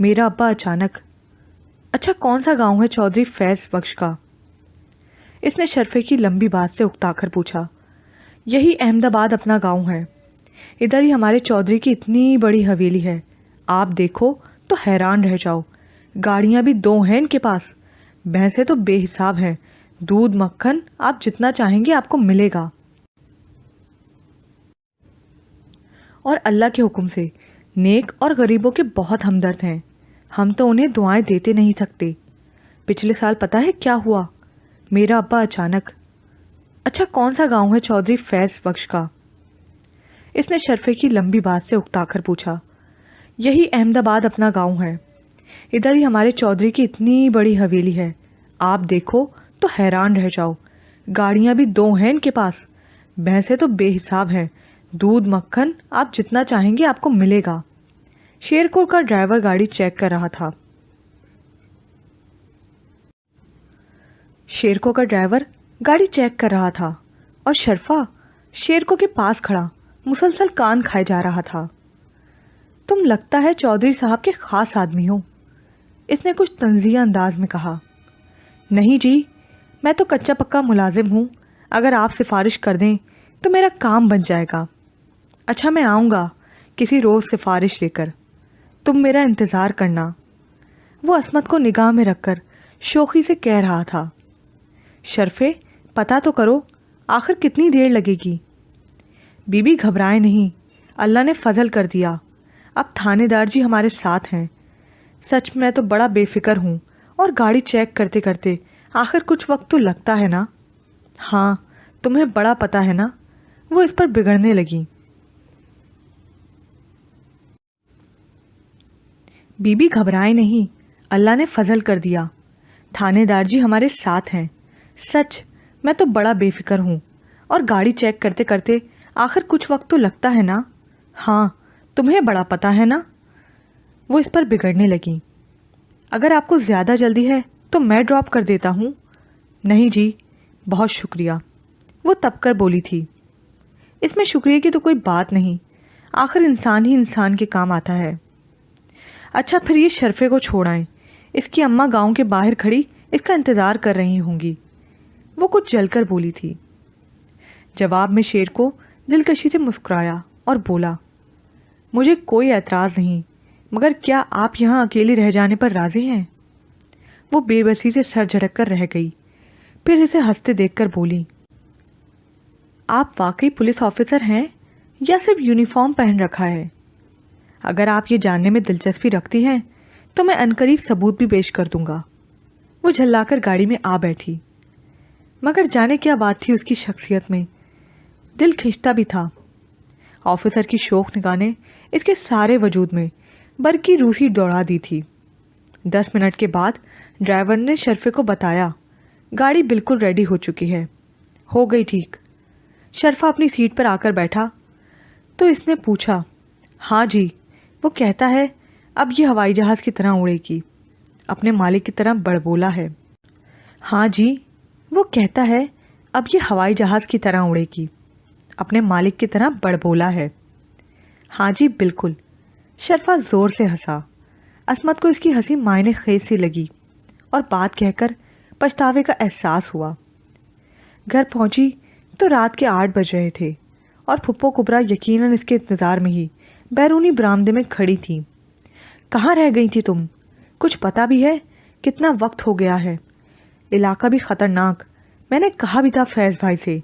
میرا ابا اچانک، اچھا کون سا گاؤں ہے چودھری فیض بخش کا؟ اس نے شرفے کی لمبی بات سے اکتا کر پوچھا۔ یہی احمد آباد اپنا گاؤں ہے، ادھر ہی ہمارے چودھری کی اتنی بڑی حویلی ہے، آپ دیکھو تو حیران رہ جاؤ، گاڑیاں بھی 2 ہیں ان کے پاس، بھینسیں تو بے حساب ہیں، دودھ مکھن آپ جتنا چاہیں گے آپ کو ملے گا، اور اللہ کے حکم سے نیک اور غریبوں کے بہت ہمدرد ہیں، ہم تو انہیں دعائیں دیتے نہیں تھکتے۔ پچھلے سال پتہ ہے کیا ہوا؟ میرا ابا اچانک، اچھا کون سا گاؤں ہے چودھری فیض بخش کا؟ اس نے شرفے کی لمبی بات سے اکتا کر پوچھا۔ یہی احمد آباد اپنا گاؤں ہے، ادھر ہی ہمارے چودھری کی اتنی بڑی حویلی ہے، آپ دیکھو تو حیران رہ جاؤ، گاڑیاں بھی 2 ہیں ان کے پاس، بھینسیں تو بے حساب ہیں، دودھ مکھن آپ جتنا چاہیں گے آپ کو ملے گا۔ شیرکو کا ڈرائیور گاڑی چیک کر رہا تھا۔ شیرکو کا ڈرائیور گاڑی چیک کر رہا تھا اور شرفا شیرکو کے پاس کھڑا مسلسل کان کھائے جا رہا تھا۔ تم لگتا ہے چودھری صاحب کے خاص آدمی ہو، اس نے کچھ طنزیہ انداز میں کہا۔ نہیں جی، میں تو کچا پکا ملازم ہوں، اگر آپ سفارش کر دیں تو میرا کام بن جائے گا۔ اچھا میں آؤں گا کسی روز سفارش لے کر، تم میرا انتظار کرنا، وہ عصمت کو نگاہ میں رکھ کر شوخی سے کہہ رہا تھا۔ شرفے پتہ تو کرو آخر کتنی دیر لگے گی؟ بی بی گھبرائے نہیں، اللہ نے فضل کر دیا، اب تھانے دار جی ہمارے ساتھ ہیں، سچ میں تو بڑا بے فکر ہوں، اور گاڑی چیک کرتے کرتے آخر کچھ وقت تو لگتا ہے نا۔ ہاں تمہیں بڑا پتہ ہے نا، وہ اس پر بگڑنے لگی۔ بی بی گھبرائے نہیں، اللہ نے فضل کر دیا، تھانے دار جی ہمارے ساتھ ہیں، سچ میں تو بڑا بے فکر ہوں، اور گاڑی چیک کرتے کرتے آخر کچھ وقت تو لگتا ہے نا۔ ہاں تمہیں بڑا پتہ ہے نا، وہ اس پر بگڑنے لگی۔ اگر آپ کو زیادہ جلدی ہے تو میں ڈراپ کر دیتا ہوں۔ نہیں جی بہت شکریہ، وہ تب کر بولی تھی۔ اس میں شکریہ کی تو کوئی بات نہیں، آخر انسان ہی انسان کے کام آتا ہے۔ اچھا پھر یہ شرفے کو چھوڑ آئیں، اس کی اماں گاؤں کے باہر کھڑی اس کا انتظار کر رہی ہوں گی، وہ کچھ جل کر بولی تھی۔ جواب میں شیر کو دلکشی سے مسکرایا اور بولا، مجھے کوئی اعتراض نہیں، مگر کیا آپ یہاں اکیلی رہ جانے پر راضی ہیں؟ وہ بے بسی سے سر جھٹک کر رہ گئی، پھر اسے ہنستے دیکھ کر بولی، آپ واقعی پولیس آفیسر ہیں یا صرف یونیفارم پہن رکھا ہے؟ اگر آپ یہ جاننے میں دلچسپی رکھتی ہیں تو میں عنقریب ثبوت بھی پیش کر دوں گا۔ وہ جھلا کر گاڑی میں آ بیٹھی، مگر جانے کیا بات تھی اس کی شخصیت میں، دل کھنچتا بھی تھا۔ آفیسر کی شوخ نگاہ نے اس کے سارے وجود میں برقی روسی دوڑا دی تھی۔ 10 منٹ کے بعد ڈرائیور نے شرفے کو بتایا، گاڑی بالکل ریڈی ہو چکی ہے۔ ہو گئی ٹھیک۔ شرفا اپنی سیٹ پر آ کر بیٹھا تو اس نے پوچھا، ہاں جی، وہ کہتا ہے اب یہ ہوائی جہاز کی طرح اڑے گی، اپنے مالک کی طرح بڑبولا ہے۔ ہاں جی، وہ کہتا ہے اب یہ ہوائی جہاز کی طرح اڑے گی، اپنے مالک کی طرح بڑبولا ہے۔ ہاں جی بالکل۔ شرفا زور سے ہنسا، عصمت کو اس کی ہنسی معنی خیز سی لگی اور بات کہہ کر پچھتاوے کا احساس ہوا۔ گھر پہنچی تو رات کے 8 بج رہے تھے اور پھپھو کبرا یقیناً اس کے انتظار میں ہی بیرونی برآمدے میں کھڑی تھی۔ کہاں رہ گئی تھی تم؟ کچھ پتہ بھی ہے کتنا وقت ہو گیا ہے؟ علاقہ بھی خطرناک، میں نے کہا بھی تھا فیض بھائی سے،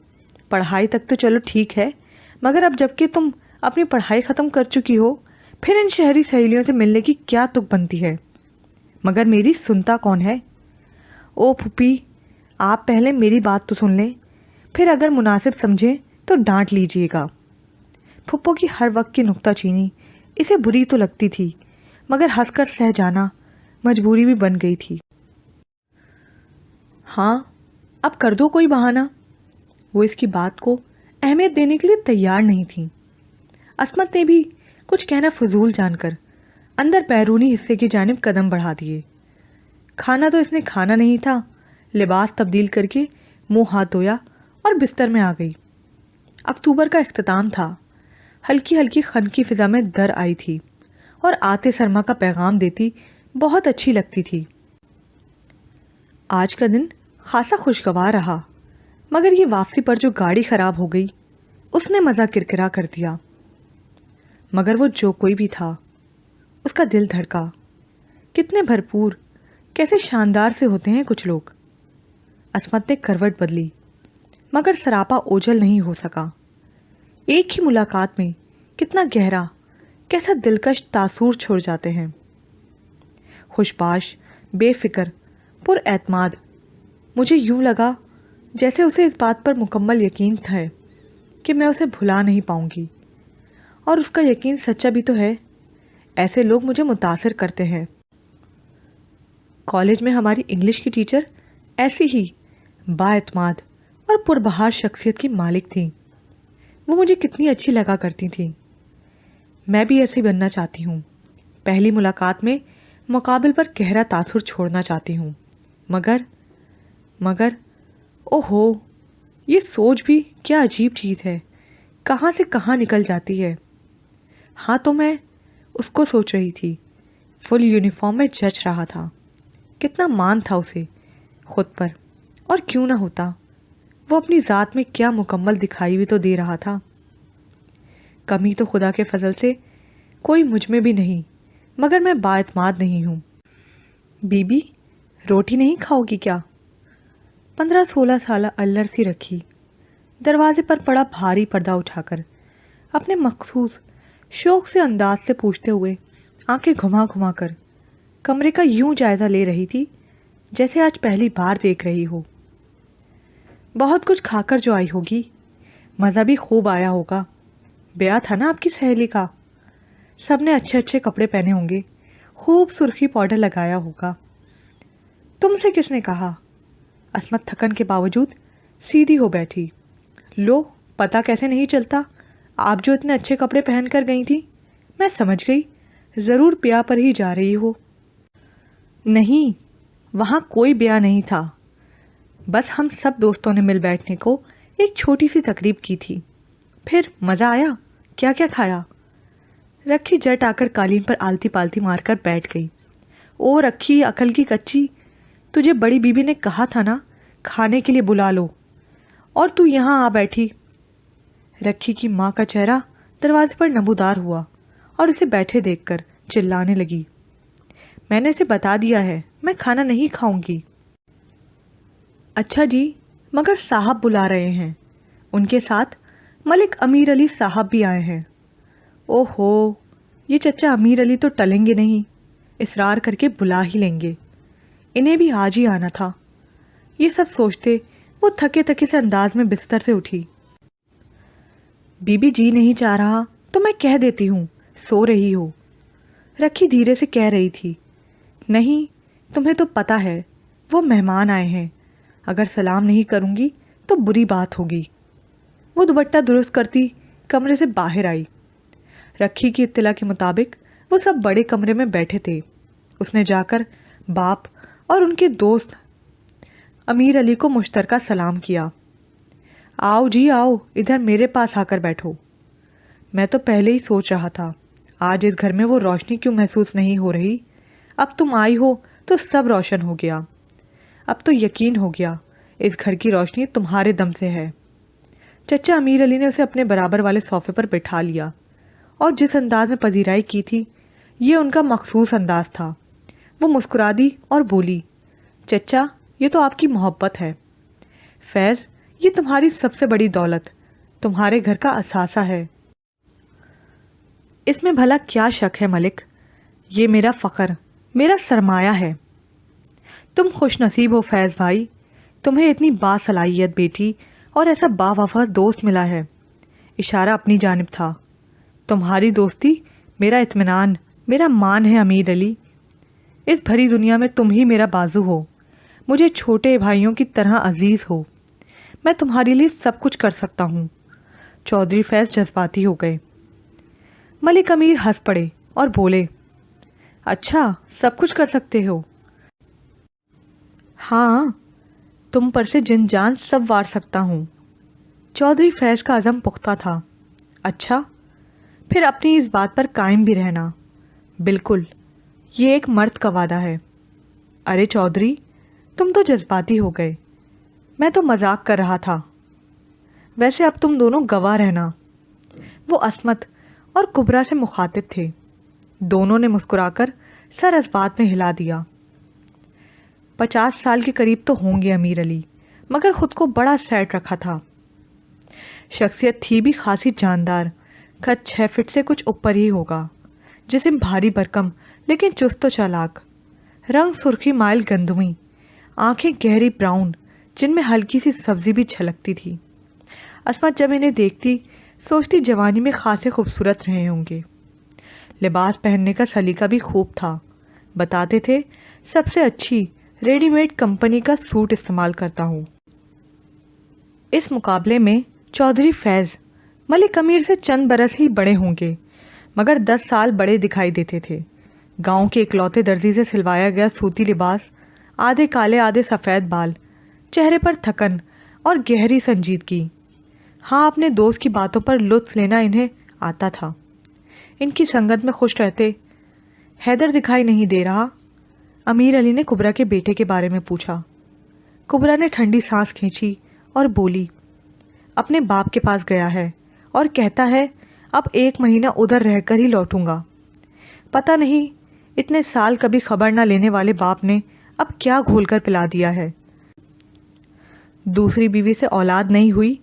پڑھائی تک تو چلو ٹھیک ہے، مگر اب جب کہ تم اپنی پڑھائی ختم کر چکی ہو پھر ان شہری سہیلیوں سے ملنے کی کیا تک بنتی ہے؟ مگر میری سنتا کون ہے؟ او پھوپھی، آپ پہلے میری بات تو سن لیں، پھر اگر مناسب سمجھیں تو ڈانٹ لیجئے گا۔ پھپھو کی ہر وقت کی نکتہ چینی اسے بری تو لگتی تھی، مگر ہنس کر سہ جانا مجبوری بھی بن گئی تھی۔ ہاں اب کر دو کوئی بہانہ۔ وہ اس کی بات کو اہمیت دینے کے لیے تیار نہیں تھی۔ عصمت نے بھی کچھ کہنا فضول جان کر اندر بیرونی حصے کی جانب قدم بڑھا دیے۔ کھانا تو اس نے کھانا نہیں تھا، لباس تبدیل کر کے منہ ہاتھ دھویا اور بستر میں آ گئی۔ اکتوبر کا اختتام تھا، ہلکی ہلکی خنکی فضا میں در آئی تھی اور آتے سرما کا پیغام دیتی بہت اچھی لگتی تھی۔ آج کا دن خاصا خوشگوار رہا، مگر یہ واپسی پر جو گاڑی خراب ہو گئی اس نے مزہ کرکرا کر دیا۔ مگر وہ جو کوئی بھی تھا، اس کا دل دھڑکا۔ کتنے بھرپور، کیسے شاندار سے ہوتے ہیں کچھ لوگ۔ عصمت نے کروٹ بدلی، مگر سراپا اوجھل نہیں ہو سکا۔ ایک ہی ملاقات میں کتنا گہرا، کیسا دلکش تاثر چھوڑ جاتے ہیں۔ خوشباش، بے فکر، پر اعتماد، مجھے یوں لگا جیسے اسے اس بات پر مکمل یقین ہے کہ میں اسے بھلا نہیں پاؤں گی، اور اس کا یقین سچا بھی تو ہے۔ ایسے لوگ مجھے متاثر کرتے ہیں۔ کالج میں ہماری انگلش کی ٹیچر ایسی ہی با اعتماد اور پربہار شخصیت کی مالک تھیں۔ وہ مجھے کتنی اچھی لگا کرتی تھیں۔ میں بھی ایسے بننا چاہتی ہوں۔ پہلی ملاقات میں مقابل پر گہرا تاثر چھوڑنا چاہتی ہوں، مگر اوہو، یہ سوچ بھی کیا عجیب چیز ہے، کہاں سے کہاں نکل جاتی ہے۔ ہاں، تو میں اس کو سوچ رہی تھی، فل یونیفارم میں جچ رہا تھا۔ کتنا مان تھا اسے خود پر، اور کیوں نہ ہوتا، وہ اپنی ذات میں کیا مکمل دکھائی بھی تو دے رہا تھا۔ کمی تو خدا کے فضل سے کوئی مجھ میں بھی نہیں، مگر میں با اعتماد نہیں ہوں۔ بی بی، روٹی نہیں کھاؤ گی کیا؟ 15-16 سالہ الر سی رکھی دروازے پر پڑا بھاری پردہ اٹھا کر اپنے مخصوص شوق سے انداز سے پوچھتے ہوئے آنکھیں گھما گھما کر کمرے کا یوں جائزہ لے رہی تھی جیسے آج پہلی بار دیکھ رہی ہو۔ بہت کچھ کھا کر جو آئی ہوگی، مزہ بھی خوب آیا ہوگا۔ بیاہ تھا نا آپ کی سہیلی کا، سب نے اچھے اچھے کپڑے پہنے ہوں گے، خوب سرخی پاؤڈر لگایا ہوگا۔ تم سے کس نے کہا؟ عصمت تھکن کے باوجود سیدھی ہو بیٹھی۔ لو، پتہ کیسے نہیں چلتا، آپ جو اتنے اچھے کپڑے پہن کر گئی تھی، میں سمجھ گئی ضرور بیاہ پر ہی جا رہی ہو۔ نہیں، وہاں کوئی بیاہ نہیں تھا، بس ہم سب دوستوں نے مل بیٹھنے کو ایک چھوٹی سی تقریب کی تھی۔ پھر مزہ آیا؟ کیا کیا کھایا؟ رکھی جٹ آ کر قالین پر آلتی پالتی مار کر بیٹھ گئی۔ او رکھی، عقل کی کچی، تجھے بڑی بیوی نے کہا تھا نا کھانے کے لیے بلا لو، اور تو یہاں آ بیٹھی۔ رکھی کی ماں کا چہرہ دروازے پر نمودار ہوا اور اسے بیٹھے دیکھ کر چلانے لگی۔ میں نے اسے بتا دیا ہے میں کھانا نہیں کھاؤں گی۔ اچھا جی، مگر صاحب بلا رہے ہیں، ان کے ساتھ ملک امیر علی صاحب بھی آئے ہیں۔ اوہو، یہ چچا امیر علی تو ٹلیں گے نہیں، اصرار کر کے بلا ہی لیں گے، انہیں بھی آج ہی آنا تھا۔ یہ سب سوچتے وہ تھکے تھکے سے انداز میں بستر سے اٹھی۔ بی بی جی نہیں چاہ رہا تو میں کہہ دیتی ہوں سو رہی ہو، رکھی دھیرے سے کہہ رہی تھی۔ نہیں، تمہیں تو پتہ ہے وہ مہمان آئے ہیں، اگر سلام نہیں کروں گی تو بری بات ہوگی۔ وہ دوپٹہ درست کرتی کمرے سے باہر آئی۔ رکھی کی اطلاع کے مطابق وہ سب بڑے کمرے میں بیٹھے تھے۔ اس نے جا کر باپ اور ان کے دوست امیر علی کو مشترکہ سلام کیا۔ آؤ جی آؤ، ادھر میرے پاس آ کر بیٹھو۔ میں تو پہلے ہی سوچ رہا تھا آج اس گھر میں وہ روشنی کیوں محسوس نہیں ہو رہی۔ اب تم آئی ہو تو سب روشن ہو گیا۔ اب تو یقین ہو گیا اس گھر کی روشنی تمہارے دم سے ہے۔ چچا امیر علی نے اسے اپنے برابر والے صوفے پر بٹھا لیا اور جس انداز میں پذیرائی کی تھی یہ ان کا مخصوص انداز تھا۔ وہ مسکرا دی اور بولی، چچا یہ تو آپ کی محبت ہے، فیض یہ تمہاری سب سے بڑی دولت، تمہارے گھر کا اثاثہ ہے۔ اس میں بھلا کیا شک ہے ملک، یہ میرا فخر، میرا سرمایہ ہے۔ تم خوش نصیب ہو فیض بھائی، تمہیں اتنی باصلاحیت بیٹی اور ایسا باوفا دوست ملا ہے۔ اشارہ اپنی جانب تھا۔ تمہاری دوستی میرا اطمینان، میرا مان ہے امیر علی۔ اس بھری دنیا میں تم ہی میرا بازو ہو، مجھے چھوٹے بھائیوں کی طرح عزیز ہو، میں تمہارے لیے سب کچھ کر سکتا ہوں۔ چودھری فیض جذباتی ہو گئے۔ ملک امیر ہنس پڑے اور بولے، اچھا سب کچھ کر سکتے ہو؟ ہاں، تم پر سے جن جان سب وار سکتا ہوں۔ چودھری فیض کا عزم پختہ تھا۔ اچھا، پھر اپنی اس بات پر قائم بھی رہنا، بالکل، یہ ایک مرد کا وعدہ ہے۔ ارے چودھری، تم تو جذباتی ہو گئے، میں تو مذاق کر رہا تھا۔ ویسے اب تم دونوں گواہ رہنا۔ وہ عصمت اور کبرا سے مخاطب تھے۔ دونوں نے مسکرا کر سر اس بات میں ہلا دیا۔ 50 سال کے قریب تو ہوں گے امیر علی، مگر خود کو بڑا سیٹ رکھا تھا۔ شخصیت تھی بھی خاصی جاندار، قد 6 فٹ سے کچھ اوپر ہی ہوگا، جسم بھاری بھرکم لیکن چست و چالاک، رنگ سرخی مائل گندمی، آنکھیں گہری براؤن جن میں ہلکی سی سبزی بھی چھلکتی تھی۔ عصمت جب انہیں دیکھتی سوچتی جوانی میں خاصے خوبصورت رہے ہوں گے۔ لباس پہننے کا سلیقہ بھی خوب تھا، بتاتے تھے سب سے اچھی ریڈی میڈ کمپنی کا سوٹ استعمال کرتا ہوں۔ اس مقابلے میں چودھری فیض ملک امیر سے چند برس ہی بڑے ہوں گے، مگر 10 سال بڑے دکھائی دیتے تھے۔ گاؤں کے اکلوتے درزی سے سلوایا گیا سوتی لباس، آدھے کالے آدھے سفید بال، چہرے پر تھکن اور گہری سنجیدگی۔ ہاں، اپنے دوست کی باتوں پر لطف لینا انہیں آتا تھا۔ ان کی سنگت میں خوش رہتے۔ حیدر دکھائی نہیں دے رہا؟ امیر علی نے کبرا کے بیٹے کے بارے میں پوچھا۔ کبرا نے ٹھنڈی سانس کھینچی اور بولی، اپنے باپ کے پاس گیا ہے اور کہتا ہے اب 1 مہینہ ادھر رہ کر ہی لوٹوں گا۔ پتہ نہیں اتنے سال کبھی خبر نہ لینے والے باپ نے اب کیا گھول کر پلا دیا ہے۔ دوسری بیوی سے اولاد نہیں ہوئی،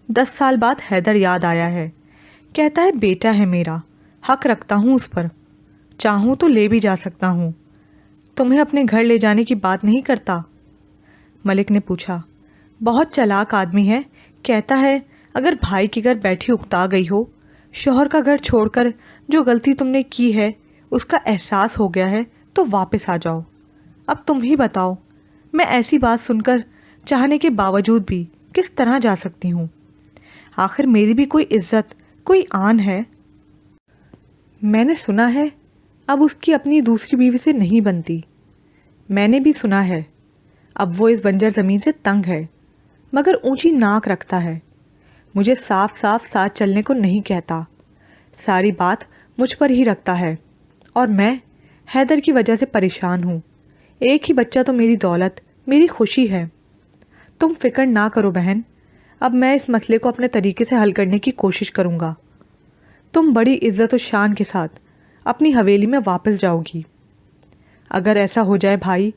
10 سال بعد حیدر یاد آیا ہے، کہتا ہے بیٹا ہے میرا، حق رکھتا ہوں اس پر، چاہوں تو لے بھی جا سکتا ہوں۔ تمہیں اپنے گھر لے جانے کی بات نہیں کرتا؟ ملک نے پوچھا۔ بہت چلاک آدمی ہے، کہتا ہے اگر بھائی کے گھر بیٹھی اکتا گئی ہو، شوہر کا گھر چھوڑ کر جو غلطی تم نے کی ہے اس کا احساس ہو گیا ہے تو واپس آ جاؤ۔ اب تم ہی بتاؤ، میں ایسی بات سن کر چاہنے کے باوجود بھی کس طرح جا سکتی ہوں؟ آخر میری بھی کوئی عزت، کوئی آن ہے۔ میں نے سنا ہے اب اس کی اپنی دوسری بیوی سے نہیں بنتی۔ میں نے بھی سنا ہے اب وہ اس بنجر زمین سے تنگ ہے، مگر اونچی ناک رکھتا ہے۔ مجھے صاف صاف ساتھ چلنے کو نہیں کہتا، ساری بات مجھ پر ہی رکھتا ہے، اور میں حیدر کی وجہ سے پریشان ہوں۔ ایک ہی بچہ تو میری دولت، میری خوشی ہے۔ تم فکر نہ کرو بہن، اب میں اس مسئلے کو اپنے طریقے سے حل کرنے کی کوشش کروں گا۔ تم بڑی عزت و شان کے ساتھ اپنی حویلی میں واپس جاؤ گی۔ اگر ایسا ہو جائے بھائی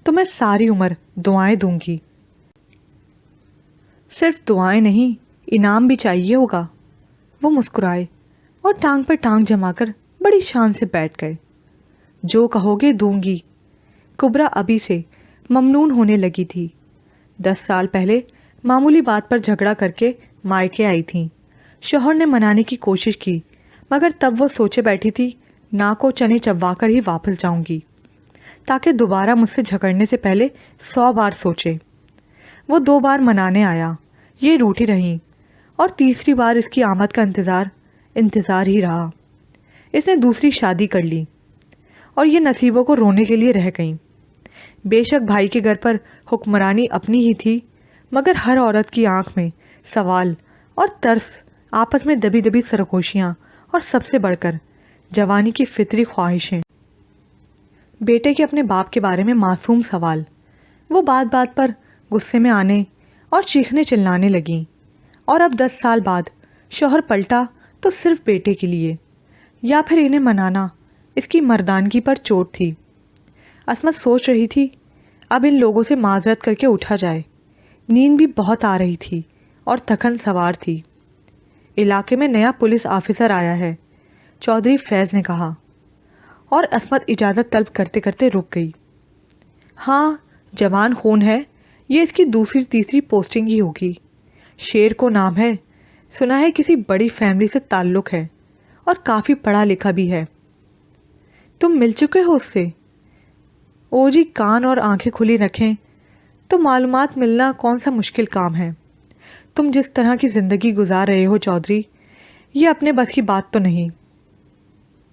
تو میں ساری عمر دعائیں دوں گی۔ صرف دعائیں نہیں، انعام بھی چاہیے ہوگا۔ وہ مسکرائے اور ٹانگ پر ٹانگ جما کر بڑی شان سے بیٹھ گئے۔ جو کہو گے دوں گی۔ کبرا ابھی سے ممنون ہونے لگی تھی۔ 10 سال پہلے معمولی بات پر جھگڑا کر کے مائکے آئی تھیں۔ شوہر نے منانے کی کوشش کی، مگر تب وہ سوچے بیٹھی تھی ناک کو چنے چبوا کر ہی واپس جاؤں گی، تاکہ دوبارہ مجھ سے جھگڑنے سے پہلے 100 بار سوچے۔ وہ 2 بار منانے آیا، یہ روٹھی رہیں، اور تیسری بار اس کی آمد کا انتظار ہی رہا۔ اس نے دوسری شادی کر لی، اور یہ نصیبوں کو رونے کے لیے رہ گئیں۔ بے شک بھائی کے گھر پر حکمرانی اپنی ہی تھی، مگر ہر عورت کی آنکھ میں سوال اور ترس، آپس میں دبی دبی سرگوشیاں، اور سب سے بڑھ کر جوانی کی فطری خواہشیں۔ بیٹے کے اپنے باپ کے بارے میں معصوم سوال۔ وہ بات بات پر غصے میں آنے اور چیخنے چلانے لگیں، اور اب 10 سال بعد شوہر پلٹا تو صرف بیٹے کے لیے، یا پھر انہیں منانا اس کی مردانگی پر چوٹ تھی۔ عصمت سوچ رہی تھی اب ان لوگوں سے معذرت کر کے اٹھا جائے۔ نیند بھی بہت آ رہی تھی اور تھکن سوار تھی۔ علاقے میں نیا پولیس آفیسر آیا ہے، چودھری فیض نے کہا، اور عصمت اجازت طلب کرتے کرتے رک گئی۔ ہاں، جوان خون ہے، یہ اس کی دوسری تیسری پوسٹنگ ہی ہوگی۔ شیر کو نام ہے، سنا ہے کسی بڑی فیملی سے تعلق ہے، اور کافی پڑھا لکھا بھی ہے۔ تم مل چکے ہو اس سے؟ او جی، کان اور آنکھیں کھلی رکھیں تو معلومات ملنا کون سا مشکل کام ہے۔ تم جس طرح کی زندگی گزار رہے ہو چودھری، یہ اپنے بس کی بات تو نہیں۔